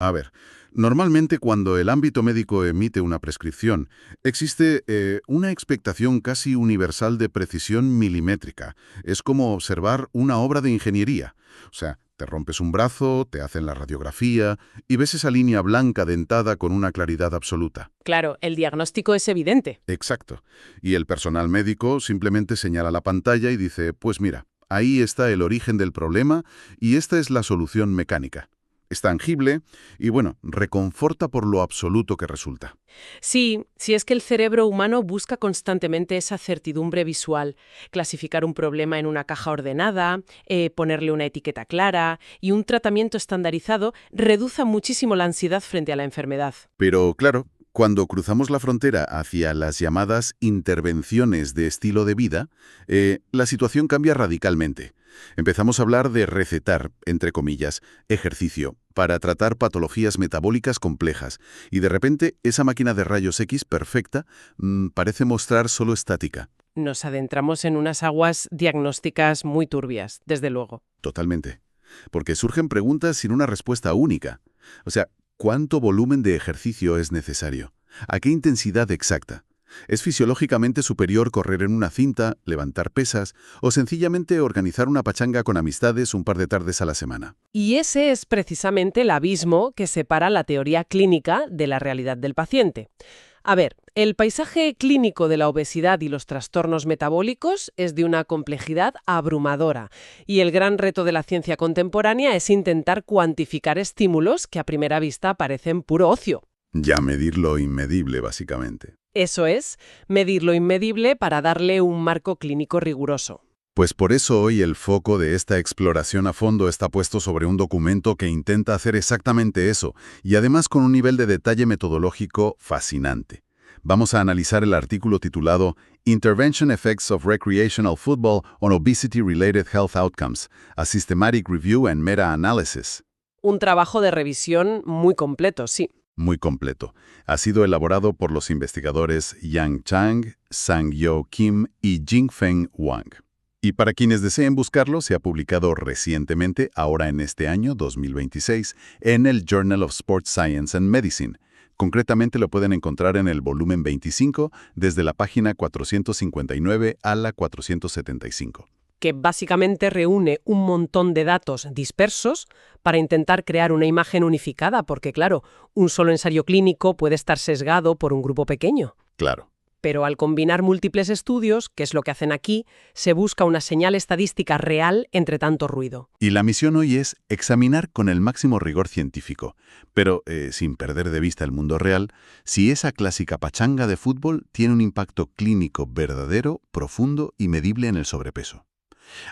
A ver, normalmente cuando el ámbito médico emite una prescripción, existe una expectación casi universal de precisión milimétrica. Es como observar una obra de ingeniería. O sea, te rompes un brazo, te hacen la radiografía y ves esa línea blanca dentada con una claridad absoluta. Claro, el diagnóstico es evidente. Exacto. Y el personal médico simplemente señala la pantalla y dice, pues mira, ahí está el origen del problema y esta es la solución mecánica. Es tangible y, bueno, reconforta por lo absoluto que resulta. Sí, si es que el cerebro humano busca constantemente esa certidumbre visual, clasificar un problema en una caja ordenada, ponerle una etiqueta clara y un tratamiento estandarizado reduce muchísimo la ansiedad frente a la enfermedad. Pero, claro, cuando cruzamos la frontera hacia las llamadas intervenciones de estilo de vida, la situación cambia radicalmente. Empezamos a hablar de recetar, entre comillas, ejercicio para tratar patologías metabólicas complejas y de repente esa máquina de rayos X perfecta parece mostrar solo estática. Nos adentramos en unas aguas diagnósticas muy turbias, desde luego. Totalmente. Porque surgen preguntas sin una respuesta única. O sea, ¿cuánto volumen de ejercicio es necesario? ¿A qué intensidad exacta? ¿Es fisiológicamente superior correr en una cinta, levantar pesas o sencillamente organizar una pachanga con amistades un par de tardes a la semana? Y ese es precisamente el abismo que separa la teoría clínica de la realidad del paciente. A ver, el paisaje clínico de la obesidad y los trastornos metabólicos es de una complejidad abrumadora, y el gran reto de la ciencia contemporánea es intentar cuantificar estímulos que a primera vista parecen puro ocio. Ya medir lo inmedible, básicamente. Eso es, medir lo inmedible para darle un marco clínico riguroso. Pues por eso hoy el foco de esta exploración a fondo está puesto sobre un documento que intenta hacer exactamente eso, y además con un nivel de detalle metodológico fascinante. Vamos a analizar el artículo titulado Intervention Effects of Recreational Football on Obesity-Related Health Outcomes, a Systematic Review and Meta-Analysis. Un trabajo de revisión muy completo, sí. Muy completo. Ha sido elaborado por los investigadores Yang Chang, Sang-Yo Kim y Jingfeng Wang. Y para quienes deseen buscarlo, se ha publicado recientemente, ahora en este año 2026, en el Journal of Sports Science and Medicine. Concretamente lo pueden encontrar en el volumen 25, desde la página 459 a la 475. Que básicamente reúne un montón de datos dispersos para intentar crear una imagen unificada, porque claro, un solo ensayo clínico puede estar sesgado por un grupo pequeño. Claro. Pero al combinar múltiples estudios, que es lo que hacen aquí, se busca una señal estadística real entre tanto ruido. Y la misión hoy es examinar con el máximo rigor científico, pero sin perder de vista el mundo real, si esa clásica pachanga de fútbol tiene un impacto clínico verdadero, profundo y medible en el sobrepeso.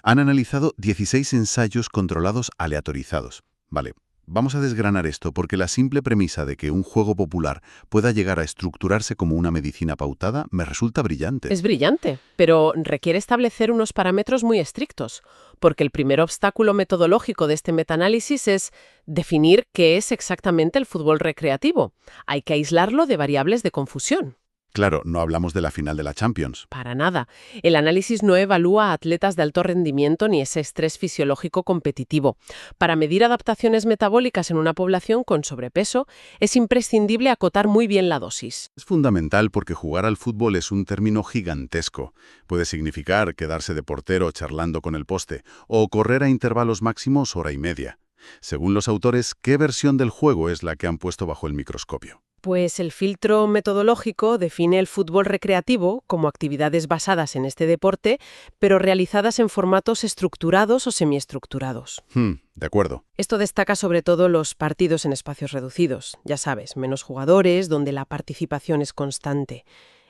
Han analizado 16 ensayos controlados aleatorizados. Vale, vamos a desgranar esto porque la simple premisa de que un juego popular pueda llegar a estructurarse como una medicina pautada me resulta brillante. Es brillante, pero requiere establecer unos parámetros muy estrictos, porque el primer obstáculo metodológico de este metaanálisis es definir qué es exactamente el fútbol recreativo. Hay que aislarlo de variables de confusión. Claro, no hablamos de la final de la Champions. Para nada. El análisis no evalúa a atletas de alto rendimiento ni ese estrés fisiológico competitivo. Para medir adaptaciones metabólicas en una población con sobrepeso, es imprescindible acotar muy bien la dosis. Es fundamental porque jugar al fútbol es un término gigantesco. Puede significar quedarse de portero charlando con el poste o correr a intervalos máximos hora y media. Según los autores, ¿qué versión del juego es la que han puesto bajo el microscopio? Pues el filtro metodológico define el fútbol recreativo como actividades basadas en este deporte, pero realizadas en formatos estructurados o semiestructurados. De acuerdo. Esto destaca sobre todo los partidos en espacios reducidos, ya sabes, menos jugadores, donde la participación es constante.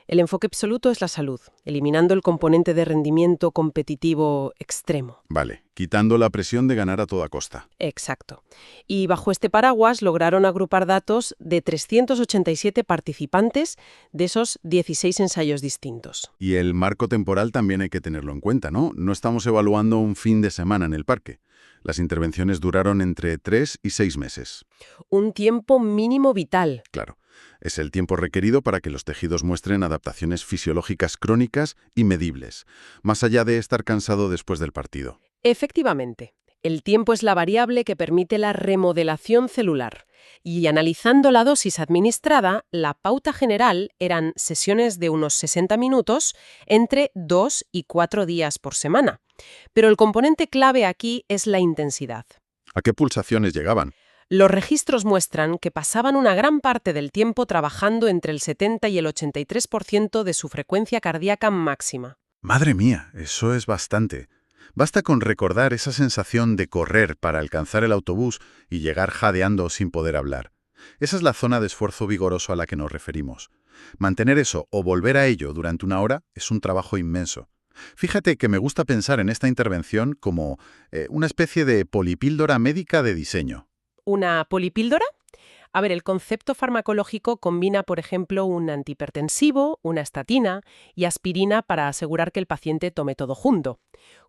El enfoque absoluto es la salud, eliminando el componente de rendimiento competitivo extremo. Vale, quitando la presión de ganar a toda costa. Exacto. Y bajo este paraguas lograron agrupar datos de 387 participantes de esos 16 ensayos distintos. Y el marco temporal también hay que tenerlo en cuenta, ¿no? No estamos evaluando un fin de semana en el parque. Las intervenciones duraron entre 3 y 6 meses. Un tiempo mínimo vital. Claro. Es el tiempo requerido para que los tejidos muestren adaptaciones fisiológicas crónicas y medibles, más allá de estar cansado después del partido. Efectivamente. El tiempo es la variable que permite la remodelación celular. Y analizando la dosis administrada, la pauta general eran sesiones de unos 60 minutos entre 2 y 4 días por semana. Pero el componente clave aquí es la intensidad. ¿A qué pulsaciones llegaban? Los registros muestran que pasaban una gran parte del tiempo trabajando entre el 70 y el 83% de su frecuencia cardíaca máxima. Madre mía, eso es bastante. Basta con recordar esa sensación de correr para alcanzar el autobús y llegar jadeando sin poder hablar. Esa es la zona de esfuerzo vigoroso a la que nos referimos. Mantener eso o volver a ello durante una hora es un trabajo inmenso. Fíjate que me gusta pensar en esta intervención como una especie de polipíldora médica de diseño. ¿Una polipíldora? A ver, el concepto farmacológico combina, por ejemplo, un antihipertensivo, una estatina y aspirina para asegurar que el paciente tome todo junto.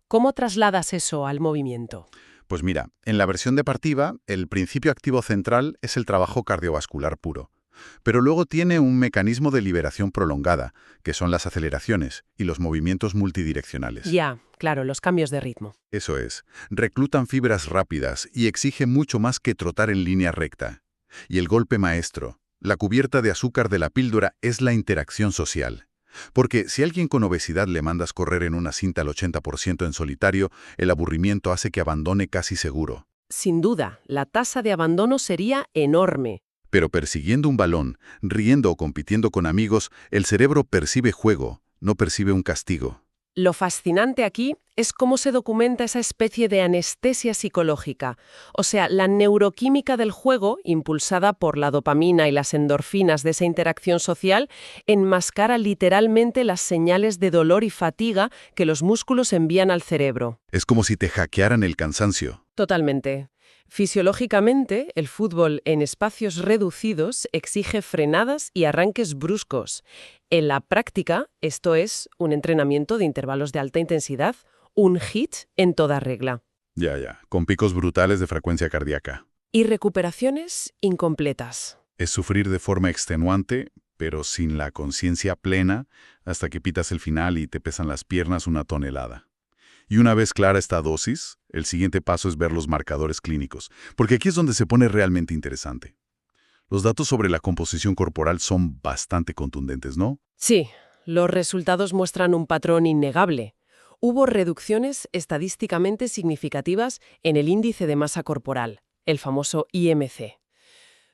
¿Cómo trasladas eso al movimiento? Pues mira, en la versión deportiva, el principio activo central es el trabajo cardiovascular puro. Pero luego tiene un mecanismo de liberación prolongada, que son las aceleraciones y los movimientos multidireccionales. Ya, claro, los cambios de ritmo. Eso es, reclutan fibras rápidas y exige mucho más que trotar en línea recta. Y el golpe maestro, la cubierta de azúcar de la píldora, es la interacción social. Porque si a alguien con obesidad le mandas correr en una cinta al 80% en solitario, el aburrimiento hace que abandone casi seguro. Sin duda, la tasa de abandono sería enorme. Pero persiguiendo un balón, riendo o compitiendo con amigos, el cerebro percibe juego, no percibe un castigo. Lo fascinante aquí es cómo se documenta esa especie de anestesia psicológica, o sea, la neuroquímica del juego, impulsada por la dopamina y las endorfinas de esa interacción social, enmascara literalmente las señales de dolor y fatiga que los músculos envían al cerebro. Es como si te hackearan el cansancio. Totalmente. Fisiológicamente, el fútbol en espacios reducidos exige frenadas y arranques bruscos. En la práctica, esto es un entrenamiento de intervalos de alta intensidad, un HIIT en toda regla. Ya, con picos brutales de frecuencia cardíaca. Y recuperaciones incompletas. Es sufrir de forma extenuante, pero sin la conciencia plena, hasta que pitas el final y te pesan las piernas una tonelada. Y una vez clara esta dosis, el siguiente paso es ver los marcadores clínicos, porque aquí es donde se pone realmente interesante. Los datos sobre la composición corporal son bastante contundentes, ¿no? Sí, los resultados muestran un patrón innegable. Hubo reducciones estadísticamente significativas en el índice de masa corporal, el famoso IMC.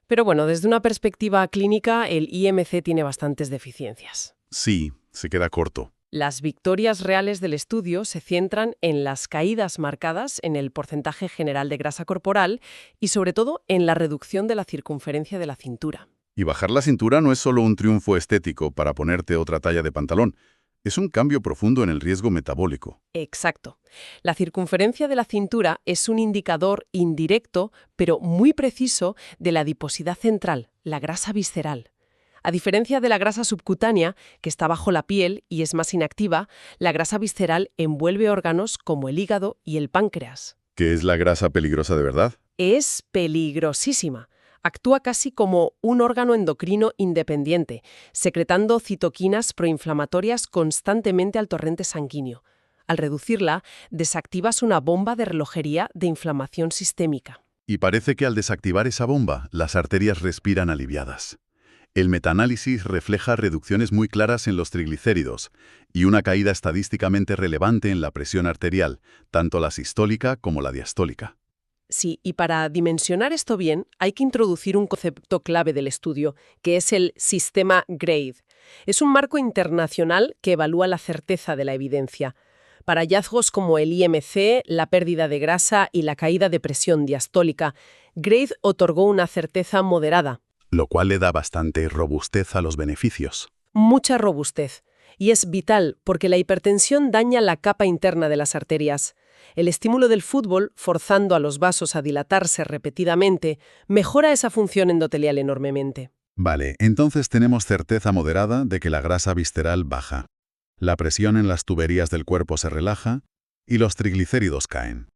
Pero bueno, desde una perspectiva clínica, el IMC tiene bastantes deficiencias. Sí, se queda corto. Las victorias reales del estudio se centran en las caídas marcadas en el porcentaje general de grasa corporal y sobre todo en la reducción de la circunferencia de la cintura. Y bajar la cintura no es solo un triunfo estético para ponerte otra talla de pantalón, es un cambio profundo en el riesgo metabólico. Exacto. La circunferencia de la cintura es un indicador indirecto, pero muy preciso, de la adiposidad central, la grasa visceral. A diferencia de la grasa subcutánea, que está bajo la piel y es más inactiva, la grasa visceral envuelve órganos como el hígado y el páncreas. ¿Qué es la grasa peligrosa de verdad? Es peligrosísima. Actúa casi como un órgano endocrino independiente, secretando citoquinas proinflamatorias constantemente al torrente sanguíneo. Al reducirla, desactivas una bomba de relojería de inflamación sistémica. Y parece que al desactivar esa bomba, las arterias respiran aliviadas. El metaanálisis refleja reducciones muy claras en los triglicéridos y una caída estadísticamente relevante en la presión arterial, tanto la sistólica como la diastólica. Sí, y para dimensionar esto bien, hay que introducir un concepto clave del estudio, que es el sistema GRADE. Es un marco internacional que evalúa la certeza de la evidencia. Para hallazgos como el IMC, la pérdida de grasa y la caída de presión diastólica, GRADE otorgó una certeza moderada. Lo cual le da bastante robustez a los beneficios. Mucha robustez. Y es vital porque la hipertensión daña la capa interna de las arterias. El estímulo del fútbol, forzando a los vasos a dilatarse repetidamente, mejora esa función endotelial enormemente. Vale, entonces tenemos certeza moderada de que la grasa visceral baja. La presión en las tuberías del cuerpo se relaja y los triglicéridos caen.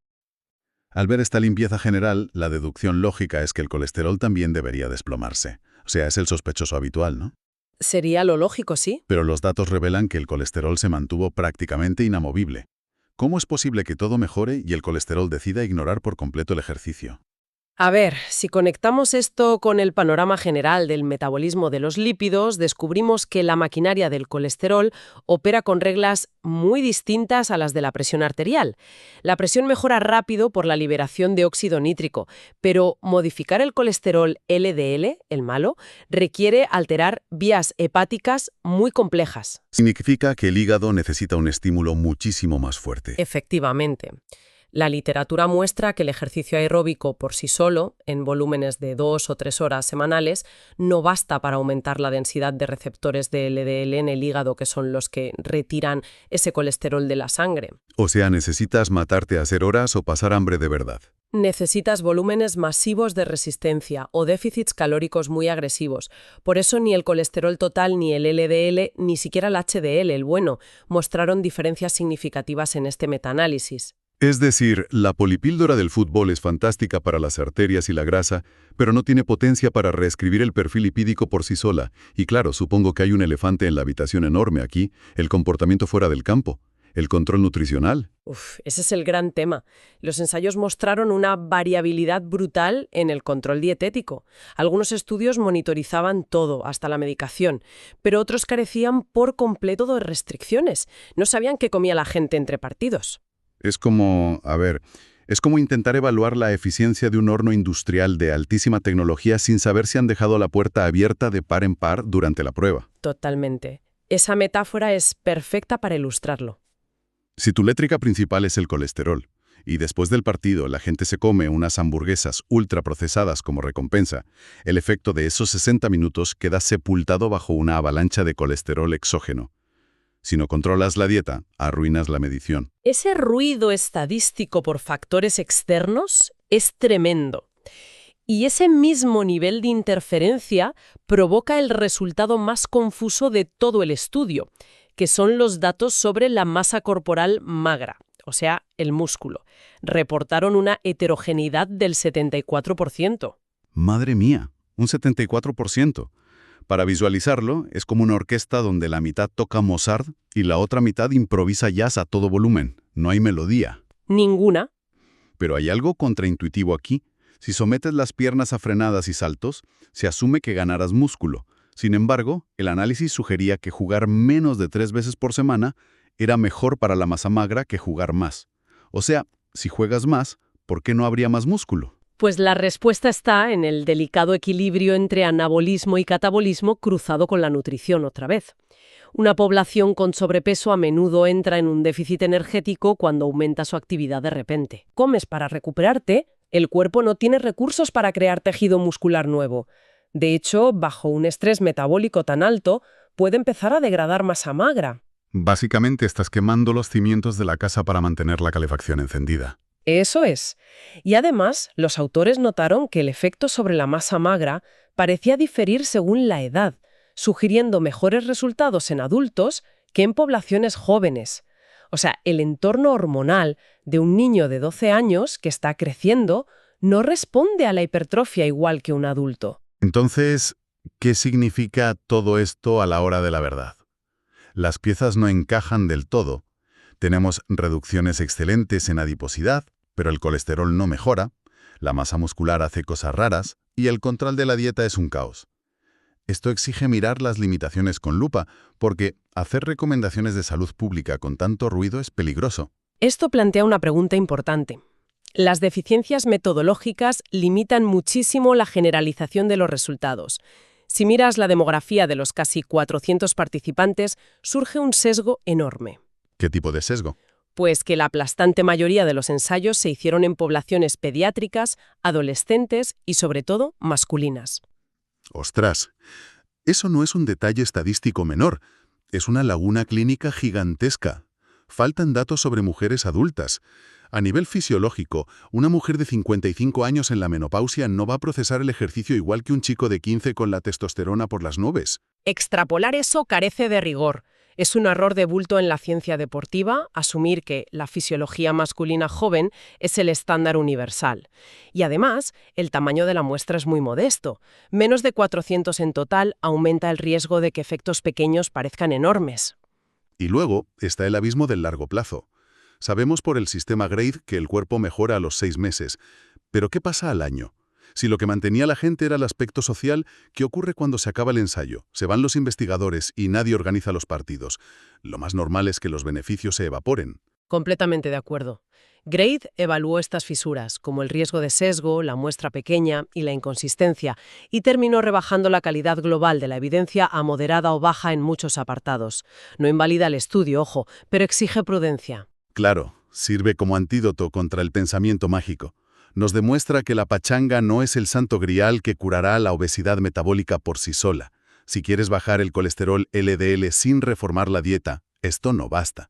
Al ver esta limpieza general, la deducción lógica es que el colesterol también debería desplomarse. O sea, es el sospechoso habitual, ¿no? Sería lo lógico, sí. Pero los datos revelan que el colesterol se mantuvo prácticamente inamovible, ¿Cómo es posible que todo mejore y el colesterol decida ignorar por completo el ejercicio? A ver, si conectamos esto con el panorama general del metabolismo de los lípidos, descubrimos que la maquinaria del colesterol opera con reglas muy distintas a las de la presión arterial. La presión mejora rápido por la liberación de óxido nítrico, pero modificar el colesterol LDL, el malo, requiere alterar vías hepáticas muy complejas. Significa que el hígado necesita un estímulo muchísimo más fuerte. Efectivamente. La literatura muestra que el ejercicio aeróbico por sí solo, en volúmenes de 2 o 3 horas semanales, no basta para aumentar la densidad de receptores de LDL en el hígado, que son los que retiran ese colesterol de la sangre. O sea, necesitas matarte a hacer horas o pasar hambre de verdad. Necesitas volúmenes masivos de resistencia o déficits calóricos muy agresivos. Por eso ni el colesterol total, ni el LDL, ni siquiera el HDL, el bueno, mostraron diferencias significativas en este metaanálisis. Es decir, la polipíldora del fútbol es fantástica para las arterias y la grasa, pero no tiene potencia para reescribir el perfil lipídico por sí sola. Y claro, supongo que hay un elefante en la habitación enorme aquí, el comportamiento fuera del campo, el control nutricional. Ese es el gran tema. Los ensayos mostraron una variabilidad brutal en el control dietético. Algunos estudios monitorizaban todo, hasta la medicación, pero otros carecían por completo de restricciones. No sabían qué comía la gente entre partidos. Es como intentar evaluar la eficiencia de un horno industrial de altísima tecnología sin saber si han dejado la puerta abierta de par en par durante la prueba. Totalmente. Esa metáfora es perfecta para ilustrarlo. Si tu métrica principal es el colesterol, y después del partido la gente se come unas hamburguesas ultraprocesadas como recompensa, el efecto de esos 60 minutos queda sepultado bajo una avalancha de colesterol exógeno. Si no controlas la dieta, arruinas la medición. Ese ruido estadístico por factores externos es tremendo. Y ese mismo nivel de interferencia provoca el resultado más confuso de todo el estudio, que son los datos sobre la masa corporal magra, o sea, el músculo. Reportaron una heterogeneidad del 74%. ¡Madre mía! Un 74%. Para visualizarlo, es como una orquesta donde la mitad toca Mozart y la otra mitad improvisa jazz a todo volumen. No hay melodía. Ninguna. Pero hay algo contraintuitivo aquí. Si sometes las piernas a frenadas y saltos, se asume que ganarás músculo. Sin embargo, el análisis sugería que jugar menos de 3 veces por semana era mejor para la masa magra que jugar más. O sea, si juegas más, ¿por qué no habría más músculo? Pues la respuesta está en el delicado equilibrio entre anabolismo y catabolismo cruzado con la nutrición otra vez. Una población con sobrepeso a menudo entra en un déficit energético cuando aumenta su actividad de repente. Comes para recuperarte, el cuerpo no tiene recursos para crear tejido muscular nuevo. De hecho, bajo un estrés metabólico tan alto, puede empezar a degradar masa magra. Básicamente estás quemando los cimientos de la casa para mantener la calefacción encendida. Eso es. Y además, los autores notaron que el efecto sobre la masa magra parecía diferir según la edad, sugiriendo mejores resultados en adultos que en poblaciones jóvenes. O sea, el entorno hormonal de un niño de 12 años que está creciendo no responde a la hipertrofia igual que un adulto. Entonces, ¿qué significa todo esto a la hora de la verdad? Las piezas no encajan del todo. Tenemos reducciones excelentes en adiposidad, pero el colesterol no mejora, la masa muscular hace cosas raras y el control de la dieta es un caos. Esto exige mirar las limitaciones con lupa, porque hacer recomendaciones de salud pública con tanto ruido es peligroso. Esto plantea una pregunta importante. Las deficiencias metodológicas limitan muchísimo la generalización de los resultados. Si miras la demografía de los casi 400 participantes, surge un sesgo enorme. ¿Qué tipo de sesgo? Pues que la aplastante mayoría de los ensayos se hicieron en poblaciones pediátricas, adolescentes y, sobre todo, masculinas. ¡Ostras! Eso no es un detalle estadístico menor, es una laguna clínica gigantesca. Faltan datos sobre mujeres adultas. A nivel fisiológico, una mujer de 55 años en la menopausia no va a procesar el ejercicio igual que un chico de 15 con la testosterona por las nubes. Extrapolar eso carece de rigor. Es un error de bulto en la ciencia deportiva asumir que la fisiología masculina joven es el estándar universal. Y además, el tamaño de la muestra es muy modesto. Menos de 400 en total aumenta el riesgo de que efectos pequeños parezcan enormes. Y luego está el abismo del largo plazo. Sabemos por el sistema Grade que el cuerpo mejora a los 6 meses, pero ¿qué pasa al año? Si lo que mantenía a la gente era el aspecto social, ¿qué ocurre cuando se acaba el ensayo? Se van los investigadores y nadie organiza los partidos. Lo más normal es que los beneficios se evaporen. Completamente de acuerdo. Grade evaluó estas fisuras, como el riesgo de sesgo, la muestra pequeña y la inconsistencia, y terminó rebajando la calidad global de la evidencia a moderada o baja en muchos apartados. No invalida el estudio, ojo, pero exige prudencia. Claro, sirve como antídoto contra el pensamiento mágico. Nos demuestra que la pachanga no es el santo grial que curará la obesidad metabólica por sí sola. Si quieres bajar el colesterol LDL sin reformar la dieta, esto no basta.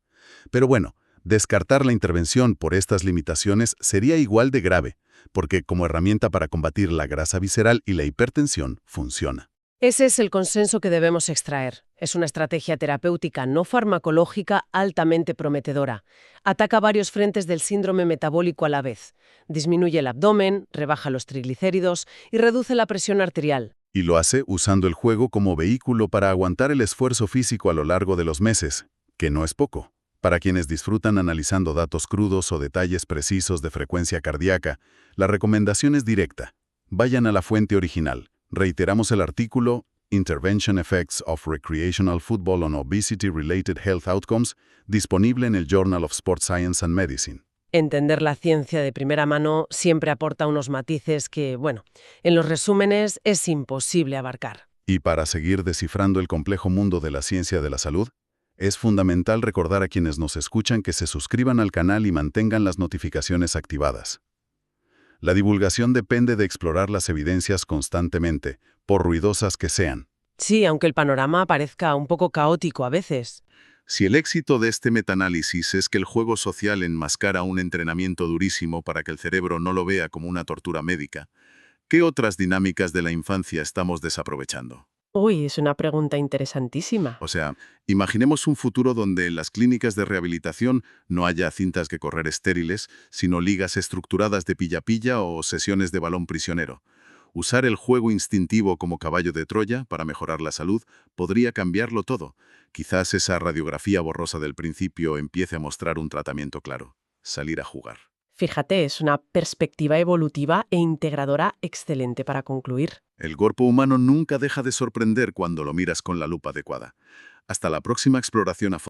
Pero bueno, descartar la intervención por estas limitaciones sería igual de grave, porque como herramienta para combatir la grasa visceral y la hipertensión, funciona. Ese es el consenso que debemos extraer. Es una estrategia terapéutica no farmacológica altamente prometedora. Ataca varios frentes del síndrome metabólico a la vez. Disminuye el abdomen, rebaja los triglicéridos y reduce la presión arterial. Y lo hace usando el juego como vehículo para aguantar el esfuerzo físico a lo largo de los meses, que no es poco. Para quienes disfrutan analizando datos crudos o detalles precisos de frecuencia cardíaca, la recomendación es directa. Vayan a la fuente original. Reiteramos el artículo Intervention Effects of Recreational Football on Obesity-Related Health Outcomes, disponible en el Journal of Sports Science and Medicine. Entender la ciencia de primera mano siempre aporta unos matices que, bueno, en los resúmenes es imposible abarcar. Y para seguir descifrando el complejo mundo de la ciencia de la salud, es fundamental recordar a quienes nos escuchan que se suscriban al canal y mantengan las notificaciones activadas. La divulgación depende de explorar las evidencias constantemente, por ruidosas que sean. Sí, aunque el panorama parezca un poco caótico a veces. Si el éxito de este metaanálisis es que el juego social enmascara un entrenamiento durísimo para que el cerebro no lo vea como una tortura médica, ¿qué otras dinámicas de la infancia estamos desaprovechando? Uy, es una pregunta interesantísima. O sea, imaginemos un futuro donde en las clínicas de rehabilitación no haya cintas que correr estériles, sino ligas estructuradas de pilla-pilla o sesiones de balón prisionero. Usar el juego instintivo como caballo de Troya para mejorar la salud podría cambiarlo todo. Quizás esa radiografía borrosa del principio empiece a mostrar un tratamiento claro. Salir a jugar. Fíjate, es una perspectiva evolutiva e integradora excelente para concluir. El cuerpo humano nunca deja de sorprender cuando lo miras con la lupa adecuada. Hasta la próxima exploración a fondo.